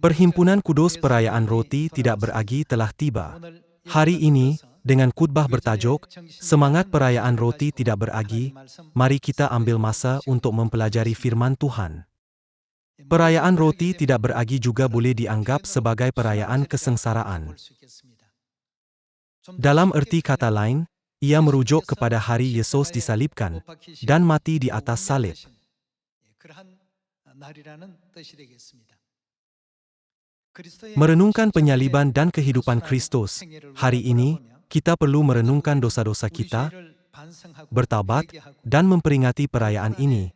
Perhimpunan Kudus Perayaan Roti Tidak Beragi telah tiba. Hari ini, dengan khutbah bertajuk, Semangat Perayaan Roti Tidak Beragi, mari kita ambil masa untuk mempelajari firman Tuhan. Perayaan roti tidak beragi juga boleh dianggap sebagai perayaan kesengsaraan. Dalam erti kata lain, ia merujuk kepada hari Yesus disalibkan dan mati di atas salib. Merenungkan penyaliban dan kehidupan Kristus, hari ini, kita perlu merenungkan dosa-dosa kita, bertaubat, dan memperingati perayaan ini,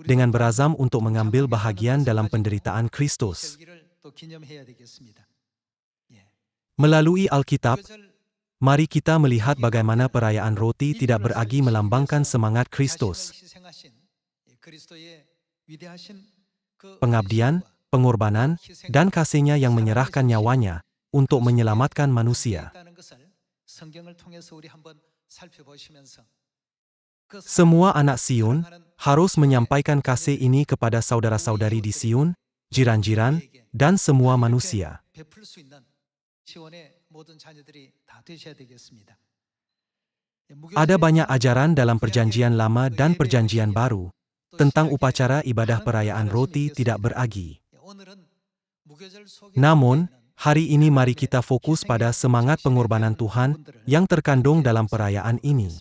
dengan berazam untuk mengambil bahagian dalam penderitaan Kristus. Melalui Alkitab, mari kita melihat bagaimana perayaan roti tidak beragi melambangkan semangat Kristus, pengabdian, pengorbanan, dan kasih-Nya yang menyerahkan nyawanya untuk menyelamatkan manusia. Semua anak Sion harus menyampaikan kasih ini kepada saudara-saudari di Sion, jiran-jiran, dan semua manusia. Ada banyak ajaran dalam Perjanjian Lama dan Perjanjian Baru tentang upacara ibadah perayaan roti tidak beragi. Namun, hari ini mari kita fokus pada semangat pengorbanan Tuhan yang terkandung dalam perayaan ini.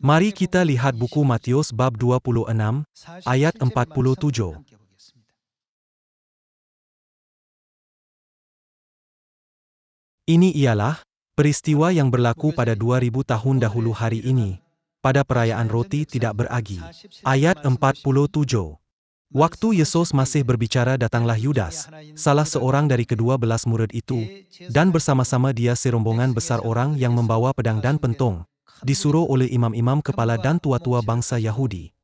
Mari kita lihat buku Matius bab 26, ayat 47. Ini ialah peristiwa yang berlaku pada 2000 tahun dahulu hari ini, pada perayaan roti tidak beragi. Ayat 47. Waktu Yesus masih berbicara datanglah Yudas, salah seorang dari ke-12 murid itu, dan bersama-sama dia serombongan besar orang yang membawa pedang dan pentung, disuruh oleh imam-imam kepala dan tua-tua bangsa Yahudi.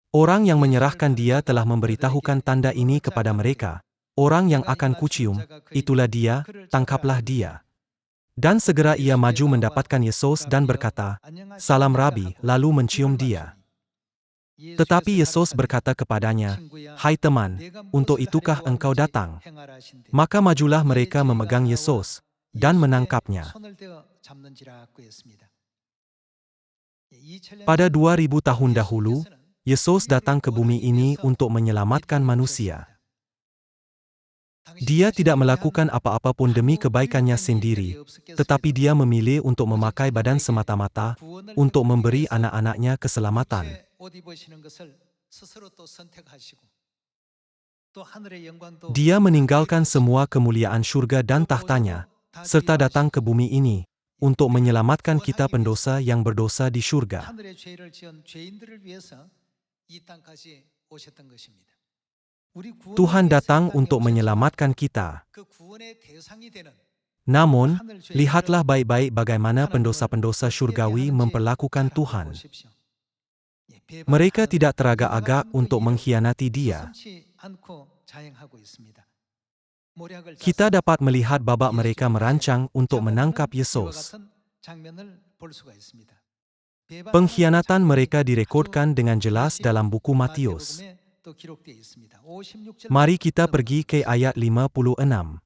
Orang yang menyerahkan dia telah memberitahukan tanda ini kepada mereka, orang yang akan kucium, itulah dia, tangkaplah dia. Dan segera ia maju mendapatkan Yesus dan berkata, "Salam Rabi," lalu mencium dia. Tetapi Yesus berkata kepadanya, "Hai teman, untuk itukah engkau datang?" Maka majulah mereka memegang Yesus dan menangkapnya. Pada 2000 tahun dahulu, Yesus datang ke bumi ini untuk menyelamatkan manusia. Dia tidak melakukan apa-apa pun demi kebaikannya sendiri, tetapi dia memilih untuk memakai badan semata-mata untuk memberi anak-anaknya keselamatan. Dia meninggalkan semua kemuliaan surga dan tahtanya, serta datang ke bumi ini untuk menyelamatkan kita pendosa yang berdosa di surga. Tuhan datang untuk menyelamatkan kita. Namun, lihatlah baik-baik bagaimana pendosa-pendosa surgawi memperlakukan Tuhan. Mereka tidak teragak-agak untuk mengkhianati Dia. Kita dapat melihat babak mereka merancang untuk menangkap Yesus. Pengkhianatan mereka direkodkan dengan jelas dalam buku Matius. Mari kita pergi ke ayat 56.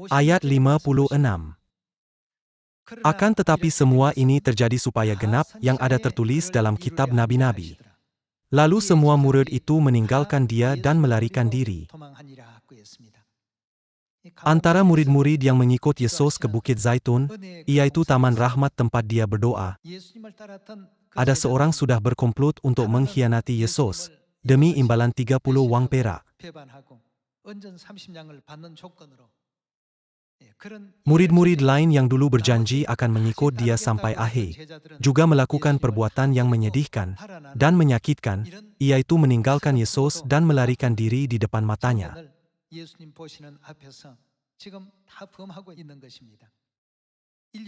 Ayat 56. Akan tetapi semua ini terjadi supaya genap yang ada tertulis dalam kitab nabi-nabi. Lalu semua murid itu meninggalkan dia dan melarikan diri. Antara murid-murid yang mengikut Yesus ke Bukit Zaitun, yaitu Taman Rahmat tempat dia berdoa, ada seorang sudah berkomplot untuk mengkhianati Yesus demi imbalan 30 wang perak. Murid-murid lain yang dulu berjanji akan mengikut dia sampai akhir, juga melakukan perbuatan yang menyedihkan dan menyakitkan, yaitu meninggalkan Yesus dan melarikan diri di depan matanya.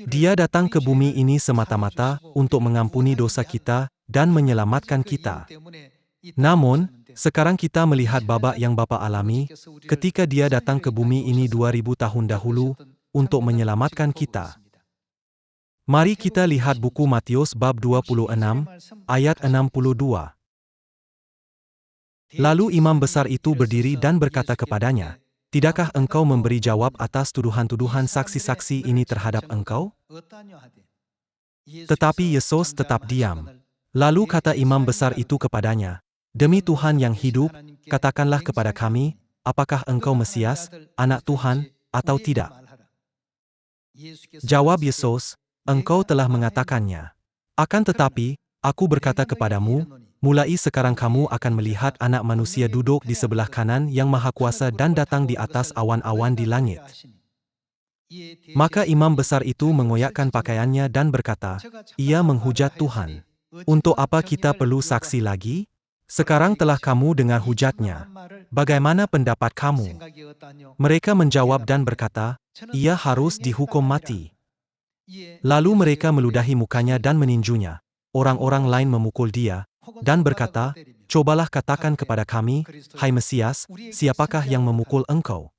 Dia datang ke bumi ini semata-mata untuk mengampuni dosa kita dan menyelamatkan kita. Namun, sekarang kita melihat babak yang Bapa alami ketika dia datang ke bumi ini 2000 tahun dahulu untuk menyelamatkan kita. Mari kita lihat buku Matius bab 26, ayat 62. Lalu imam besar itu berdiri dan berkata kepadanya, "Tidakkah engkau memberi jawab atas tuduhan-tuduhan saksi-saksi ini terhadap engkau?" Tetapi Yesus tetap diam. Lalu kata imam besar itu kepadanya, "Demi Tuhan yang hidup, katakanlah kepada kami, apakah engkau Mesias, Anak Tuhan, atau tidak?" Jawab Yesus, "Engkau telah mengatakannya. Akan tetapi, aku berkata kepadamu, mulai sekarang kamu akan melihat Anak Manusia duduk di sebelah kanan Yang Maha Kuasa dan datang di atas awan-awan di langit." Maka imam besar itu mengoyakkan pakaiannya dan berkata, "Ia menghujat Tuhan. Untuk apa kita perlu saksi lagi? Sekarang telah kamu dengar hujatnya. Bagaimana pendapat kamu?" Mereka menjawab dan berkata, "Ia harus dihukum mati." Lalu mereka meludahi mukanya dan meninjunya. Orang-orang lain memukul dia, dan berkata, "Cobalah katakan kepada kami, hai Mesias, siapakah yang memukul engkau?"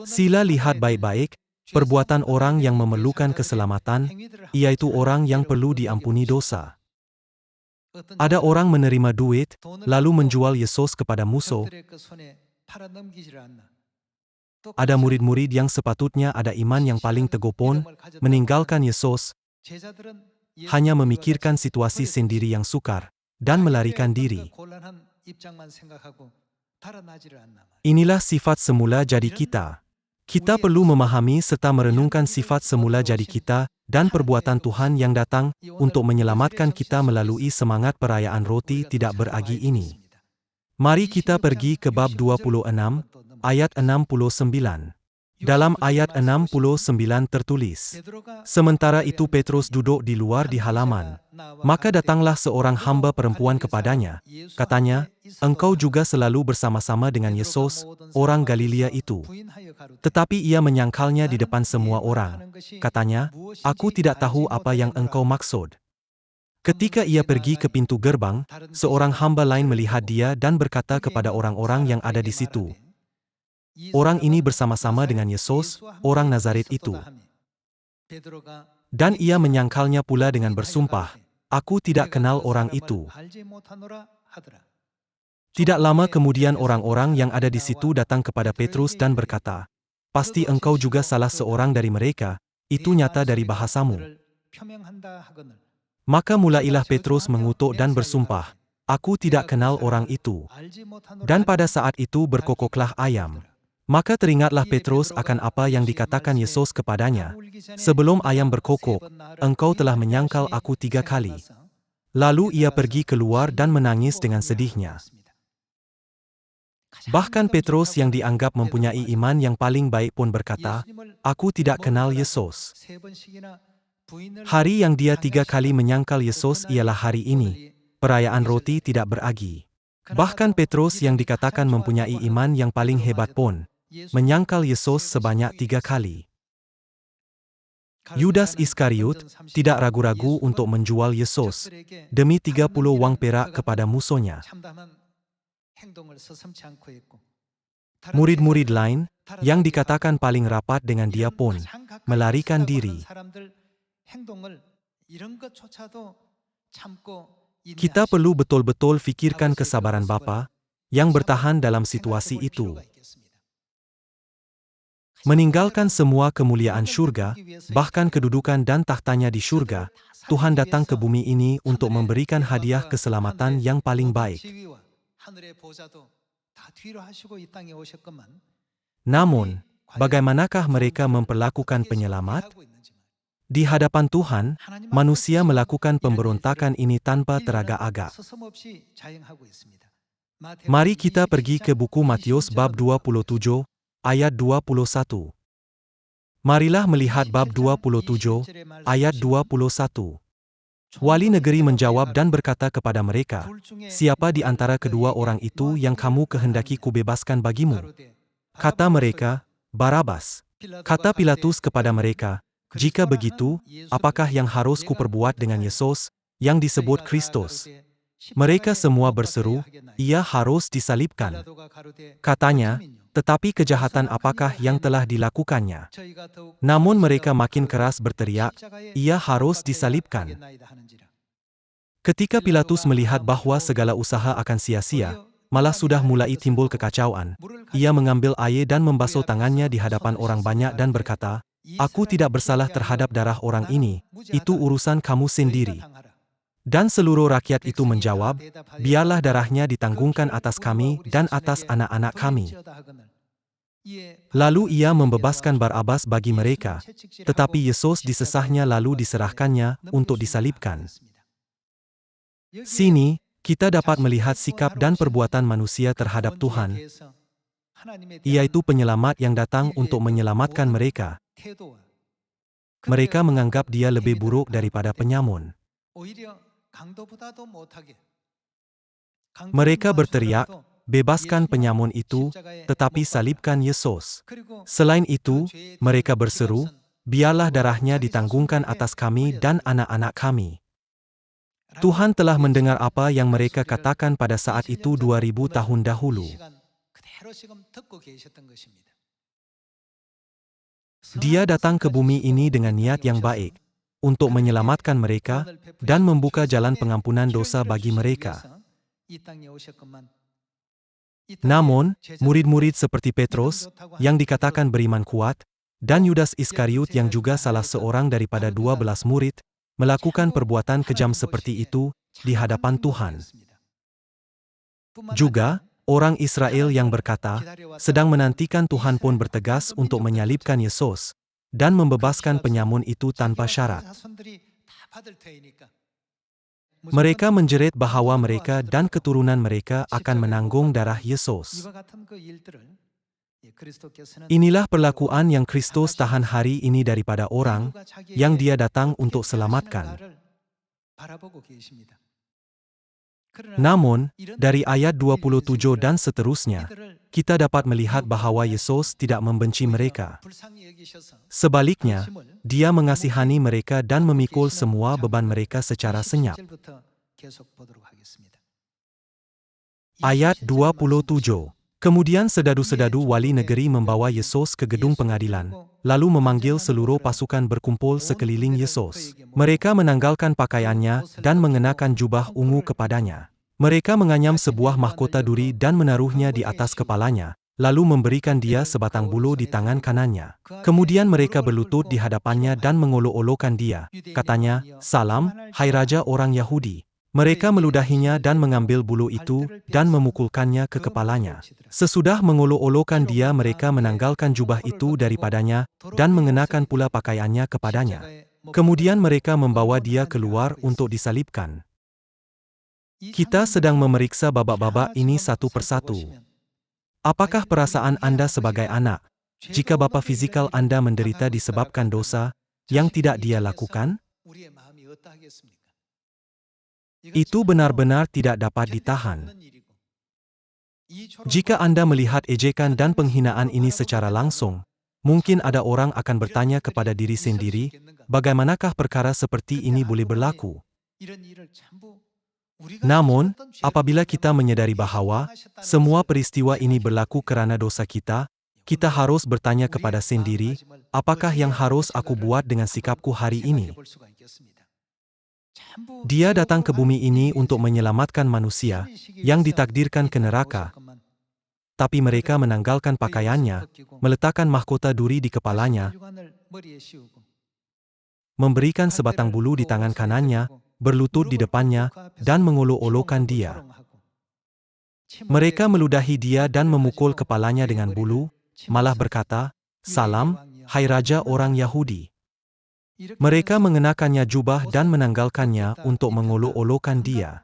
Sila lihat baik-baik, perbuatan orang yang memerlukan keselamatan, yaitu orang yang perlu diampuni dosa. Ada orang menerima duit, lalu menjual Yesus kepada musuh. Ada murid-murid yang sepatutnya ada iman yang paling teguh pun, meninggalkan Yesus, hanya memikirkan situasi sendiri yang sukar, dan melarikan diri. Inilah sifat semula jadi kita. Kita perlu memahami serta merenungkan sifat semula jadi kita, dan perbuatan Tuhan yang datang, untuk menyelamatkan kita melalui semangat perayaan roti tidak beragi ini. Mari kita pergi ke bab 26, ayat 69. Dalam ayat 69 tertulis, "Sementara itu Petrus duduk di luar di halaman. Maka datanglah seorang hamba perempuan kepadanya. Katanya, 'Engkau juga selalu bersama-sama dengan Yesus, orang Galilea itu.' Tetapi ia menyangkalnya di depan semua orang. Katanya, 'Aku tidak tahu apa yang engkau maksud.' Ketika ia pergi ke pintu gerbang, seorang hamba lain melihat dia dan berkata kepada orang-orang yang ada di situ, 'Orang ini bersama-sama dengan Yesus, orang Nazaret itu.' Dan ia menyangkalnya pula dengan bersumpah, 'Aku tidak kenal orang itu.' Tidak lama kemudian orang-orang yang ada di situ datang kepada Petrus dan berkata, 'Pasti engkau juga salah seorang dari mereka, itu nyata dari bahasamu.' Maka mulailah Petrus mengutuk dan bersumpah, 'Aku tidak kenal orang itu.' Dan pada saat itu berkokoklah ayam. Maka teringatlah Petrus akan apa yang dikatakan Yesus kepadanya, 'Sebelum ayam berkokok, engkau telah menyangkal aku 3 kali.' Lalu ia pergi keluar dan menangis dengan sedihnya. Bahkan Petrus yang dianggap mempunyai iman yang paling baik pun berkata, 'Aku tidak kenal Yesus.' Hari yang dia 3 kali menyangkal Yesus ialah hari ini, perayaan roti tidak beragi. Bahkan Petrus yang dikatakan mempunyai iman yang paling hebat pun, menyangkal Yesus sebanyak 3 kali. Yudas Iskariot tidak ragu-ragu untuk menjual Yesus demi 30 wang perak kepada musuhnya. Murid-murid lain, yang dikatakan paling rapat dengan dia pun, melarikan diri. Kita perlu betul-betul fikirkan kesabaran Bapa yang bertahan dalam situasi itu. Meninggalkan semua kemuliaan syurga, bahkan kedudukan dan tahtanya di syurga, Tuhan datang ke bumi ini untuk memberikan hadiah keselamatan yang paling baik. Namun, bagaimanakah mereka memperlakukan penyelamat? Di hadapan Tuhan, manusia melakukan pemberontakan ini tanpa teragak-agak. Mari kita pergi ke buku Matius bab 27, ayat 21. Marilah melihat bab 27, ayat 21. Wali negeri menjawab dan berkata kepada mereka, "Siapa di antara kedua orang itu yang kamu kehendaki kubebaskan bagimu?" Kata mereka, "Barabas." Kata Pilatus kepada mereka, "Jika begitu, apakah yang harus kuperbuat dengan Yesus, yang disebut Kristus?" Mereka semua berseru, "Ia harus disalibkan." Katanya, "Tetapi kejahatan apakah yang telah dilakukannya?" Namun mereka makin keras berteriak, "Ia harus disalibkan." Ketika Pilatus melihat bahwa segala usaha akan sia-sia, malah sudah mulai timbul kekacauan, ia mengambil air dan membasuh tangannya di hadapan orang banyak dan berkata, "Aku tidak bersalah terhadap darah orang ini, itu urusan kamu sendiri." Dan seluruh rakyat itu menjawab, "Biarlah darahnya ditanggungkan atas kami dan atas anak-anak kami." Lalu ia membebaskan Barabas bagi mereka, tetapi Yesus disesahnya lalu diserahkannya untuk disalibkan. Sini, kita dapat melihat sikap dan perbuatan manusia terhadap Tuhan, yaitu penyelamat yang datang untuk menyelamatkan mereka. Mereka menganggap dia lebih buruk daripada penyamun. Mereka berteriak, "Bebaskan penyamun itu, tetapi salibkan Yesus." Selain itu, mereka berseru, "Biarlah darahnya ditanggungkan atas kami dan anak-anak kami." Tuhan telah mendengar apa yang mereka katakan pada saat itu 2000 tahun dahulu. Dia datang ke bumi ini dengan niat yang baik, untuk menyelamatkan mereka, dan membuka jalan pengampunan dosa bagi mereka. Namun, murid-murid seperti Petrus, yang dikatakan beriman kuat, dan Yudas Iskariot yang juga salah seorang daripada 12 murid, melakukan perbuatan kejam seperti itu di hadapan Tuhan. Juga, orang Israel yang berkata, sedang menantikan Tuhan pun bertegas untuk menyalibkan Yesus, dan membebaskan penyamun itu tanpa syarat. Mereka menjerit bahwa mereka dan keturunan mereka akan menanggung darah Yesus. Inilah perlakuan yang Kristus tahan hari ini daripada orang yang Dia datang untuk selamatkan. Namun, dari ayat 27 dan seterusnya, kita dapat melihat bahwa Yesus tidak membenci mereka. Sebaliknya, Dia mengasihani mereka dan memikul semua beban mereka secara senyap. Ayat 27. Kemudian sedadu-sedadu wali negeri membawa Yesus ke gedung pengadilan, lalu memanggil seluruh pasukan berkumpul sekeliling Yesus. Mereka menanggalkan pakaiannya dan mengenakan jubah ungu kepadanya. Mereka menganyam sebuah mahkota duri dan menaruhnya di atas kepalanya, lalu memberikan dia sebatang bulu di tangan kanannya. Kemudian mereka berlutut di hadapannya dan mengolok-olokkan dia. Katanya, "Salam, hai Raja orang Yahudi." Mereka meludahinya dan mengambil bulu itu dan memukulkannya ke kepalanya. Sesudah mengolok-olokkan dia, mereka menanggalkan jubah itu daripadanya dan mengenakan pula pakaiannya kepadanya. Kemudian mereka membawa dia keluar untuk disalibkan. Kita sedang memeriksa babak-babak ini satu persatu. Apakah perasaan Anda sebagai anak, jika bapa fisikal Anda menderita disebabkan dosa yang tidak dia lakukan? Itu benar-benar tidak dapat ditahan. Jika Anda melihat ejekan dan penghinaan ini secara langsung, mungkin ada orang akan bertanya kepada diri sendiri, bagaimanakah perkara seperti ini boleh berlaku? Namun, apabila kita menyadari bahwa semua peristiwa ini berlaku karena dosa kita harus bertanya kepada sendiri, apakah yang harus aku buat dengan sikapku hari ini? Dia datang ke bumi ini untuk menyelamatkan manusia yang ditakdirkan ke neraka. Tapi mereka menanggalkan pakaiannya, meletakkan mahkota duri di kepalanya, memberikan sebatang bulu di tangan kanannya, berlutut di depannya, dan mengolok-olokkan dia. Mereka meludahi dia dan memukul kepalanya dengan bulu, malah berkata, "Salam, hai Raja orang Yahudi." Mereka mengenakannya jubah dan menanggalkannya untuk mengolok-olokkan dia.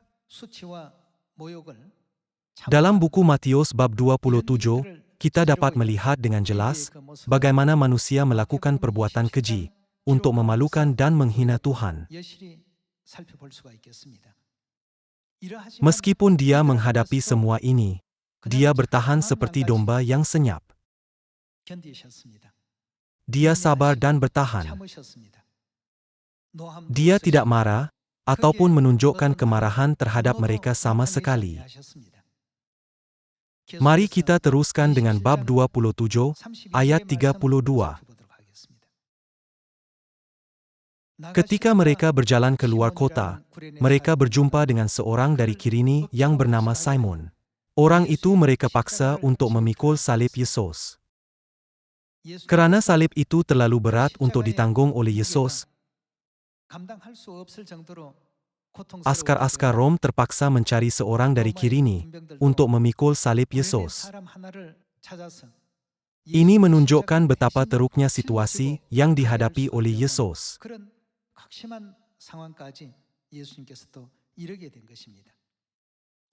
Dalam buku Matius bab 27, kita dapat melihat dengan jelas bagaimana manusia melakukan perbuatan keji untuk memalukan dan menghina Tuhan. Meskipun dia menghadapi semua ini, dia bertahan seperti domba yang senyap. Dia sabar dan bertahan. Dia tidak marah ataupun menunjukkan kemarahan terhadap mereka sama sekali. Mari kita teruskan dengan bab 27, ayat 32. Ketika mereka berjalan ke luar kota, mereka berjumpa dengan seorang dari Kirini yang bernama Simon. Orang itu mereka paksa untuk memikul salib Yesus. Kerana salib itu terlalu berat untuk ditanggung oleh Yesus, askar-askar Rom terpaksa mencari seorang dari Kirini untuk memikul salib Yesus. Ini menunjukkan betapa teruknya situasi yang dihadapi oleh Yesus.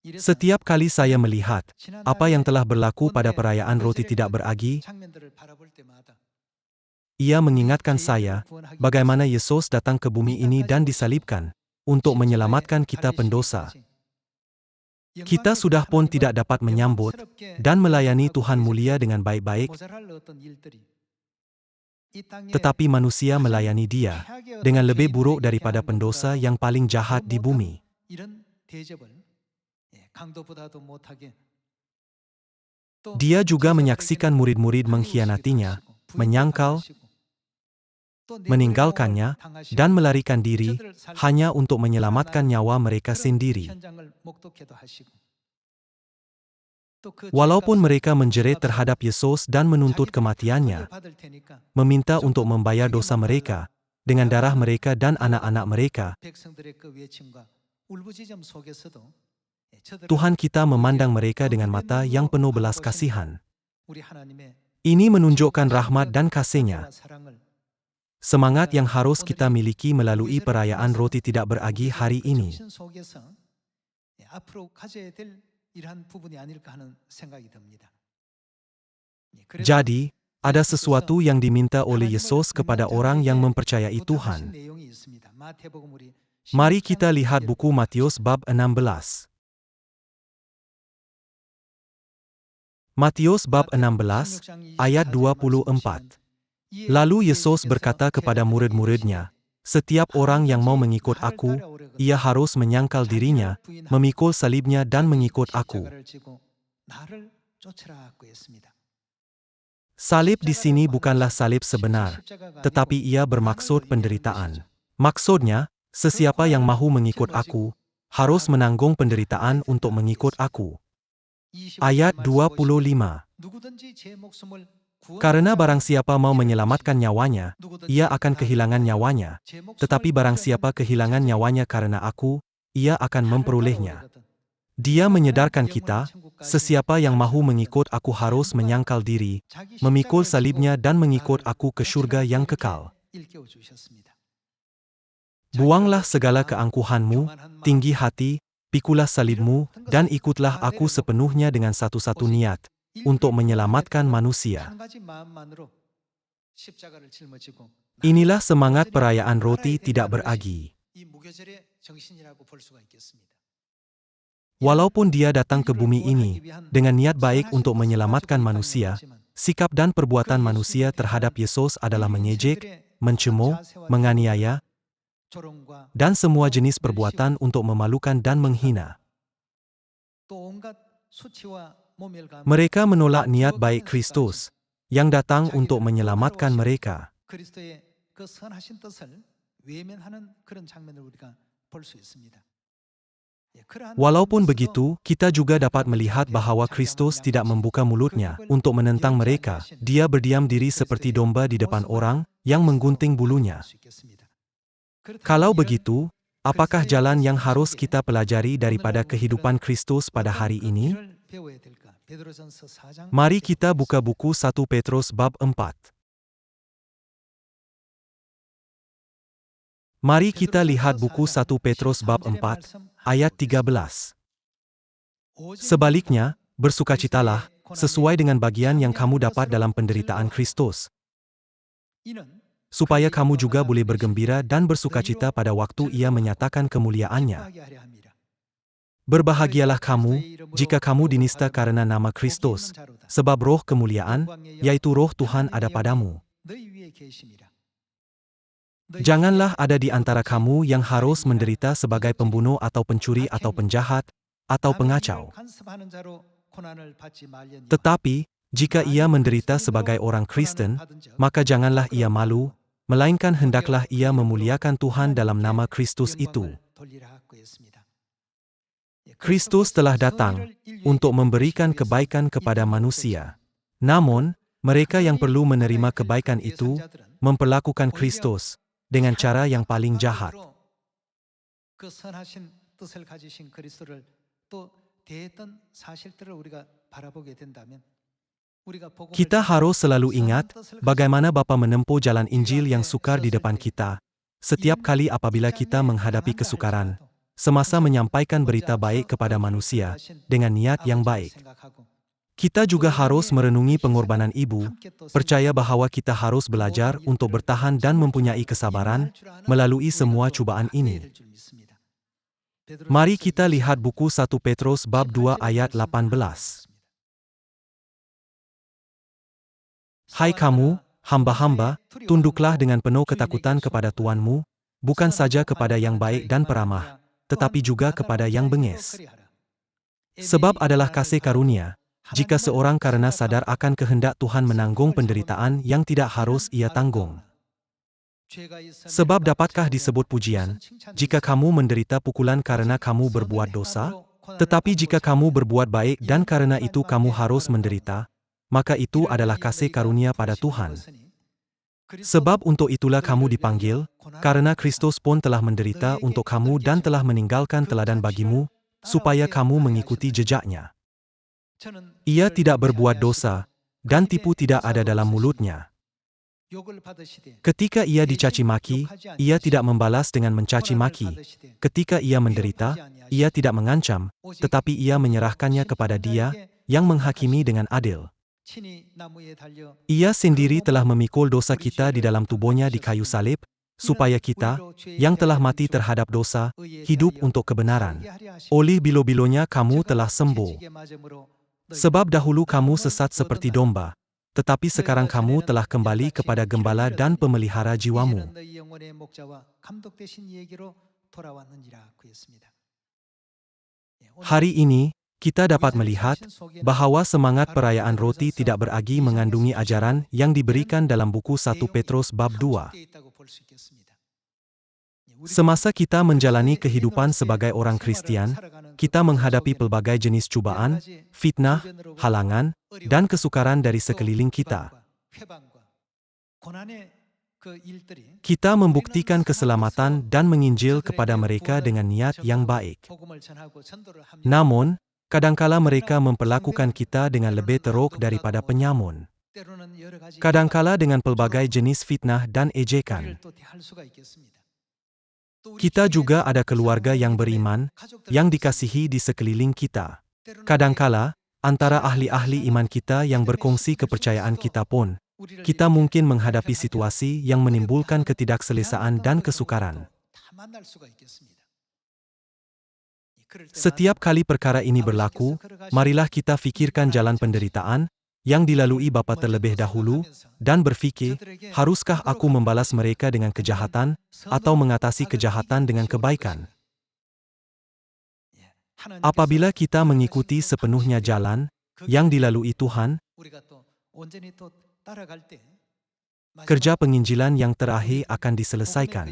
Setiap kali saya melihat apa yang telah berlaku pada perayaan roti tidak beragi, ia mengingatkan saya bagaimana Yesus datang ke bumi ini dan disalibkan untuk menyelamatkan kita pendosa. Kita sudah pun tidak dapat menyambut dan melayani Tuhan mulia dengan baik-baik, tetapi manusia melayani Dia dengan lebih buruk daripada pendosa yang paling jahat di bumi. Dia juga menyaksikan murid-murid mengkhianatinya, menyangkal, meninggalkannya, dan melarikan diri hanya untuk menyelamatkan nyawa mereka sendiri. Walaupun mereka menjerit terhadap Yesus dan menuntut kematiannya, meminta untuk membayar dosa mereka dengan darah mereka dan anak-anak mereka, Tuhan kita memandang mereka dengan mata yang penuh belas kasihan. Ini menunjukkan rahmat dan kasih-Nya. Semangat yang harus kita miliki melalui perayaan roti tidak beragi hari ini. Jadi, ada sesuatu yang diminta oleh Yesus kepada orang yang mempercayai Tuhan. Mari kita lihat buku Matius bab 16. Matius bab 16, ayat 24. Lalu Yesus berkata kepada murid-muridnya, "Setiap orang yang mau mengikut aku, ia harus menyangkal dirinya, memikul salibnya dan mengikut aku." Salib di sini bukanlah salib sebenar, tetapi ia bermaksud penderitaan. Maksudnya, sesiapa yang mahu mengikut aku, harus menanggung penderitaan untuk mengikut aku. Ayat 25. Karena barang siapa mau menyelamatkan nyawanya, ia akan kehilangan nyawanya. Tetapi barang siapa kehilangan nyawanya karena aku, ia akan memperolehnya. Dia menyedarkan kita, sesiapa yang mahu mengikut aku harus menyangkal diri, memikul salibnya dan mengikut aku ke surga yang kekal. Buanglah segala keangkuhanmu, tinggi hati, pikulah salibmu, dan ikutlah aku sepenuhnya dengan satu-satu niat, untuk menyelamatkan manusia. Inilah semangat perayaan roti tidak beragi. Walaupun Dia datang ke bumi ini dengan niat baik untuk menyelamatkan manusia, sikap dan perbuatan manusia terhadap Yesus adalah menyejek, mencemooh, menganiaya, dan semua jenis perbuatan untuk memalukan dan menghina. Mereka menolak niat baik Kristus yang datang untuk menyelamatkan mereka. Walaupun begitu, kita juga dapat melihat bahwa Kristus tidak membuka mulutnya untuk menentang mereka. Dia berdiam diri seperti domba di depan orang yang menggunting bulunya. Kalau begitu, apakah jalan yang harus kita pelajari daripada kehidupan Kristus pada hari ini? Mari kita buka buku 1 Petrus bab 4. Mari kita lihat buku 1 Petrus bab 4, ayat 13. Sebaliknya, bersukacitalah, sesuai dengan bagian yang kamu dapat dalam penderitaan Kristus, supaya kamu juga boleh bergembira dan bersukacita pada waktu Ia menyatakan kemuliaannya. Berbahagialah kamu, jika kamu dinista karena nama Kristus, sebab roh kemuliaan, yaitu roh Tuhan ada padamu. Janganlah ada di antara kamu yang harus menderita sebagai pembunuh atau pencuri atau penjahat, atau pengacau. Tetapi, jika ia menderita sebagai orang Kristen, maka janganlah ia malu, melainkan hendaklah ia memuliakan Tuhan dalam nama Kristus itu. Kristus telah datang untuk memberikan kebaikan kepada manusia. Namun, mereka yang perlu menerima kebaikan itu memperlakukan Kristus dengan cara yang paling jahat. 그 선하신 뜻을 가지신 그리스도를 또 대했던 사실들을 우리가 바라보게 된다면 우리가 복음을 Kita harus selalu ingat bagaimana Bapa menempuh jalan Injil yang sukar di depan kita. Setiap kali apabila kita menghadapi kesukaran, semasa menyampaikan berita baik kepada manusia dengan niat yang baik. Kita juga harus merenungi pengorbanan Ibu, percaya bahwa kita harus belajar untuk bertahan dan mempunyai kesabaran melalui semua cubaan ini. Mari kita lihat buku 1 Petrus bab 2 ayat 18. Hai kamu, hamba-hamba, tunduklah dengan penuh ketakutan kepada Tuanmu, bukan saja kepada yang baik dan peramah, tetapi juga kepada yang bengis. Sebab adalah kasih karunia, jika seorang karena sadar akan kehendak Tuhan menanggung penderitaan yang tidak harus ia tanggung. Sebab dapatkah disebut pujian, jika kamu menderita pukulan karena kamu berbuat dosa? Tetapi jika kamu berbuat baik dan karena itu kamu harus menderita, maka itu adalah kasih karunia pada Tuhan. Sebab untuk itulah kamu dipanggil, karena Kristus pun telah menderita untuk kamu dan telah meninggalkan teladan bagimu, supaya kamu mengikuti jejaknya. Ia tidak berbuat dosa, dan tipu tidak ada dalam mulutnya. Ketika ia dicaci maki, ia tidak membalas dengan mencaci maki. Ketika ia menderita, ia tidak mengancam, tetapi ia menyerahkannya kepada Dia yang menghakimi dengan adil. Ia sendiri telah memikul dosa kita di dalam tubuhnya di kayu salib, supaya kita, yang telah mati terhadap dosa, hidup untuk kebenaran. Oleh bilo-bilonya kamu telah sembuh. Sebab dahulu kamu sesat seperti domba, tetapi sekarang kamu telah kembali kepada gembala dan pemelihara jiwamu. Hari ini, kita dapat melihat bahwa semangat perayaan roti tidak beragi mengandungi ajaran yang diberikan dalam buku 1 Petrus bab 2. Semasa kita menjalani kehidupan sebagai orang Kristian, kita menghadapi pelbagai jenis cubaan, fitnah, halangan, dan kesukaran dari sekeliling kita. Kita membuktikan keselamatan dan menginjil kepada mereka dengan niat yang baik. Namun, kadangkala mereka memperlakukan kita dengan lebih teruk daripada penyamun. Kadangkala dengan pelbagai jenis fitnah dan ejekan. Kita juga ada keluarga yang beriman, yang dikasihi di sekeliling kita. Kadangkala, antara ahli-ahli iman kita yang berkongsi kepercayaan kita pun, kita mungkin menghadapi situasi yang menimbulkan ketidakselesaan dan kesukaran. Setiap kali perkara ini berlaku, marilah kita fikirkan jalan penderitaan yang dilalui Bapa terlebih dahulu, dan berfikir, haruskah aku membalas mereka dengan kejahatan, atau mengatasi kejahatan dengan kebaikan? Apabila kita mengikuti sepenuhnya jalan yang dilalui Tuhan, kerja penginjilan yang terakhir akan diselesaikan.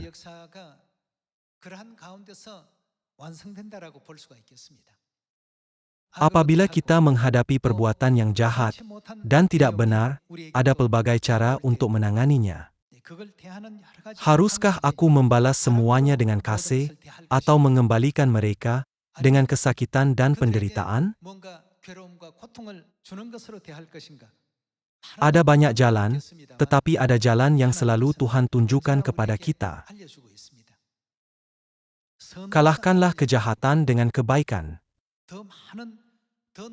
Apabila kita menghadapi perbuatan yang jahat dan tidak benar, ada pelbagai cara untuk menanganinya. Haruskah aku membalas semuanya dengan kasih, atau mengembalikan mereka dengan kesakitan dan penderitaan? Ada banyak jalan, tetapi ada jalan yang selalu Tuhan tunjukkan kepada kita. Kalahkanlah kejahatan dengan kebaikan.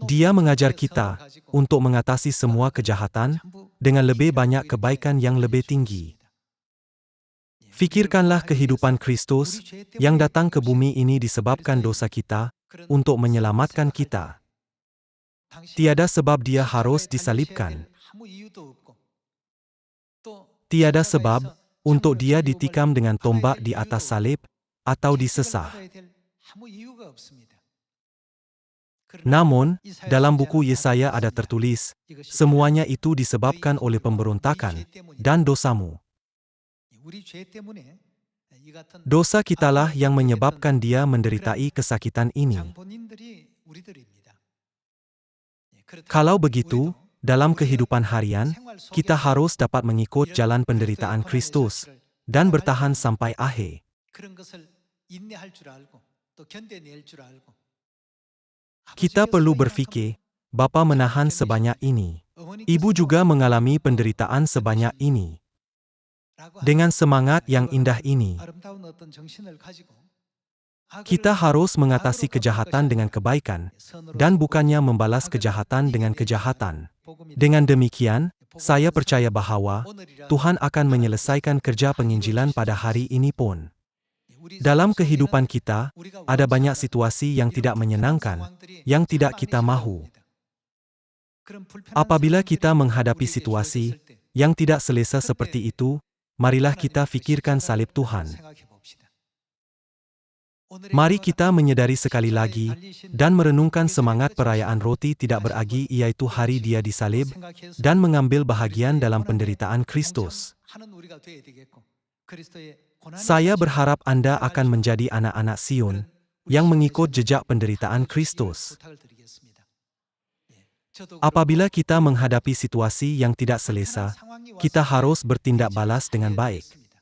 Dia mengajar kita untuk mengatasi semua kejahatan dengan lebih banyak kebaikan yang lebih tinggi. Fikirkanlah kehidupan Kristus yang datang ke bumi ini disebabkan dosa kita untuk menyelamatkan kita. Tiada sebab Dia harus disalibkan. Tiada sebab untuk Dia ditikam dengan tombak di atas salib atau disesah. Namun, dalam buku Yesaya ada tertulis, semuanya itu disebabkan oleh pemberontakan dan dosamu. 우리 죄 때문에 이 같은 Dosa kitalah yang menyebabkan dia mendertai kesakitan ini. 장본인들이 우리들입니다. 그렇다면 Kalau begitu, 우리도 dalam kehidupan harian, 생활 속에서 kita harus dapat mengikut 이런 jalan 그리스도의 penderitaan 고난의 Kristus 사실을 dan 따라갈 bertahan 줄 sampai akhir. 그런 것을 인내할 줄 알고 또 견뎌낼 줄 알고 Kita 아버지께서 perlu 이만큼 berfikir, Bapa menahan sebanyak ini. Ibu 어머니께서도 juga mengalami penderitaan sebanyak ini. 라고 Dengan 하는 semangat yang 이와 indah 같은 ini, 아름다운 어떤 정신을 가지고 kita 악을 harus mengatasi 악으로 갚을 것이 kejahatan dengan 아니라 kebaikan 선으로 dan 갚고 bukannya membalas 악을 kejahatan dengan 이겨내는 kejahatan. 복음이 Dengan 되고 demikian, saya 복음을 percaya 선포하는 bahwa 오늘이라도 Tuhan akan 하나님께서 menyelesaikan kerja 다 penginjilan 이루어주실 pada 줄 hari 믿습니다. ini pun. 우리 Dalam 삶 kehidupan 속에는 kita, 우리가 ada 원치 banyak 않은 situasi yang 이런 tidak 불편한 menyenangkan, 상황들이 yang 참 tidak 많이 kita mahu. 시달립니다. 그런 불편한 Apabila 상황들이 kita menghadapi 우리에게 situasi 주어졌을 때 yang tidak selesa 그때 seperti itu, marilah kita 하나님 그 fikirkan 십자가를 salib Tuhan. 생각해 봅시다. 오늘의 Mari 이와 kita 같은 menyadari sekali 십자가에 lagi 달리신 dan merenungkan 우리들의 semangat 그 perayaan 정신을 roti tidak 다시 beragi 한번 yaitu hari dia 깨우치고 또 disalib 생각해서 dan mengambil bahagian 그리스도의 dalam 고난에 penderitaan Kristus. 동참하는 우리가 되어야 되겠고 그리스도의 고난의 Saya 사실을 berharap Anda 살아갈 akan 수 menjadi 있는 anak-anak Sion 그런 우리 yang 시간이 mengikut 되는 jejak penderitaan 하나님 주시기를 Kristus. 부탁을 드리겠습니다. 예, 저도 Apabila 그렇고 kita 우리 menghadapi situasi yang tidak 불편한 selesa, 상황이 kita 왔을 때 harus bertindak 대처를 balas dengan 잘해야 baik. 되겠습니다.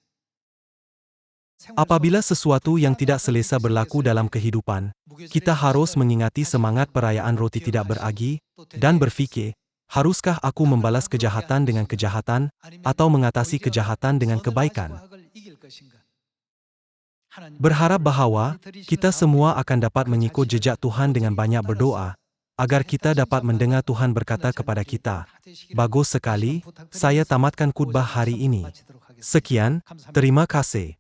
생활 Apabila 속에서 sesuatu yang 불편한 tidak 어떤 selesa 일이 berlaku 생겼을 dalam 때 kehidupan, 무교절의 kita harus 시간을 mengingati 다시 semangat 한번 perayaan roti tidak 기억하시고 beragi 또 dan 되뇌어서 berfikir, haruskah aku 악을 membalas 악으로 kejahatan dengan 대할 것인가? kejahatan 아니면 atau mengatasi 오히려 kejahatan dengan 선을 가지고 kebaikan? 악을 이길 것인가? 하나님 Berharap 기회를 bahwa 많이 들이시는 kita 가운데 semua akan dapat 그 mengikut 자취를 jejak Tuhan dengan 온전히 banyak 따라서 berdoa, agar kita 잘했다 dapat mendengar 칭찬받는 Tuhan 오늘 berkata 젊은 kepada 교회 kita, 다 되시기를 "Bagus 다시 sekali, 한번 saya 부탁드리면서 tamatkan khutbah 5장 hari 말씀 ini. 마치도록 하겠습니다. Sekian, 감사합니다. terima kasih."